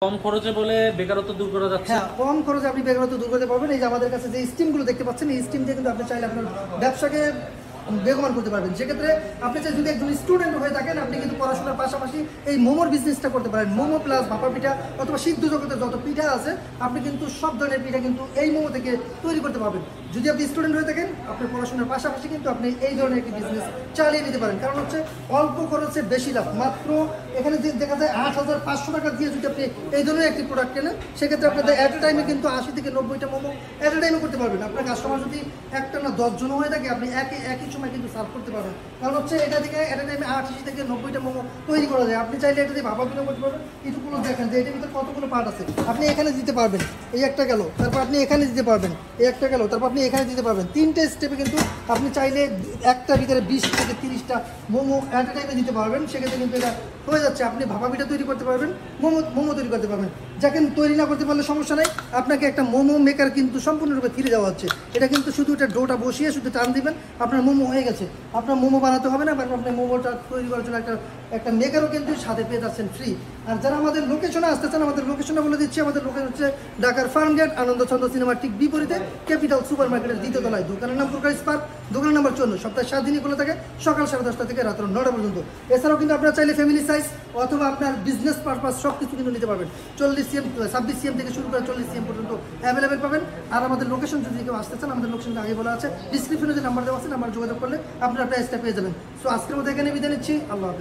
কম খরচে বলে বেকারত্ব দূর করা যাচ্ছে। হ্যাঁ, কম খরচে আপনি বেকারত্ব দূর করতে পারবেন। এই যে আমাদের কাছে যে স্টিমগুলো দেখতে পাচ্ছেন, এই স্টিম দিয়ে কিন্তু আপনি চাইলে আপনার ব্যবসাকে বেগমান করতে পারবেন। সেক্ষেত্রে আপনি চাই যদি একজন স্টুডেন্ট হয়ে থাকেন, আপনি কিন্তু পড়াশোনার পাশাপাশি এই মোমোর বিজনেসটা করতে পারেন। মোমো প্লাস ভাপা পিঠা অথবা সিদ্ধ জগতের যত পিঠা আছে, আপনি কিন্তু সব ধরনের পিঠা কিন্তু এই মোমো থেকে তৈরি করতে পারবেন। যদি আপনি স্টুডেন্ট হয়ে থাকেন, আপনার পড়াশোনার পাশাপাশি কিন্তু আপনি এই ধরনের একটি বিজনেস চালিয়ে নিতে পারেন। কারণ হচ্ছে অল্প খরচে বেশি লাভ। মাত্র এখানে যে দেখা যায় 8,500 টাকা দিয়ে যদি আপনি এই ধরনের একটি প্রোডাক্ট কেনেন, সেক্ষেত্রে আপনাদের অ্যাট এ টাইমে কিন্তু 80 থেকে 90টা মোমো অ্যাট এ টাইমে করতে পারবেন। আপনার কাস্টমার যদি একটা না 10 জন হয়ে থাকে, আপনি একই সময় কিন্তু সার্ভ করতে পারবেন। কারণ হচ্ছে এটা থেকে অ্যাট এ টাইমে 80 থেকে 90টা মোমো তৈরি করা যায়। আপনি চাইলে এটা দিয়ে ভাপা পিঠা করতে পারবেন। কিছুগুলো দেখেন যে এটার ভিতরে কতগুলো পার্ট আছে। আপনি এখানে দিতে পারবেন, এই একটা গেল, তারপর আপনি এখানে দিতে পারবেন, এই একটা গেল, তারপর আপনি এখানে দিতে পারবেন। 3টে স্টেপে কিন্তু আপনি চাইলে একটার ভিতরে 20 থেকে 30টা মোমো অ্যাট এ টাইমে দিতে পারবেন। সেক্ষেত্রে কিন্তু এটা হয়ে যাচ্ছে। আপনি ভাপা পিঠা তৈরি করতে পারবেন, মোমো তৈরি করতে পারবেন। যাকে তৈরি না করতে পারলে সমস্যা নাই, আপনাকে একটা মোমো মেকার কিন্তু সম্পূর্ণরূপে ফিরে দেওয়া হচ্ছে। এটা কিন্তু শুধু এটা ডোটা বসিয়ে শুধু টান দিবেন, আপনার মোমো হয়ে গেছে। আপনার মোমো বানাতে হবে না, বা আপনি মোমোটা তৈরি করার জন্য একটা মেকারও কিন্তু সাথে পেয়ে যাচ্ছেন ফ্রি। আর যারা আমাদের লোকেশনে আসতে চান, আমাদের লোকেশনটা বলে দিচ্ছি। আমাদের লোকেশন হচ্ছে ঢাকার ফার্মগেট আনন্দচন্দ্র সিনেমার ঠিক বিপরীতে ক্যাপিটাল সুপার মার্কেটের দ্বিতীয় তলায়। দোকানের নাম প্রকাশ পার্ক, দোকানের নাম্বার 14। সপ্তাহে 7 দিনই খোলা থাকে, সকাল 10:30 থেকে রাত 9টা পর্যন্ত। এছাড়াও কিন্তু আপনারা চাইলে ফ্যামিলি সাইজ অথবা আপনার বিজনেস পারপাস সব কিছু কিন্তু নিতে পারবেন। 40 CM 26 CM থেকে শুরু করে 40 CM পর্যন্ত অ্যাভেলেবেল পাবেন। আর আমাদের লোকেশন যদি কেউ আসতে চান, আমাদের লোকেশনটা আগে বলা আছে, ডিসক্রিপশনে যে নাম্বার দেওয়া আছে, নাম্বার যোগাযোগ করলে আপনারা প্রাইসটা পেয়ে যাবেন। সো আজকের মধ্যে এখানে বিদায় নিচ্ছি। আল্লাহ হাফেজ।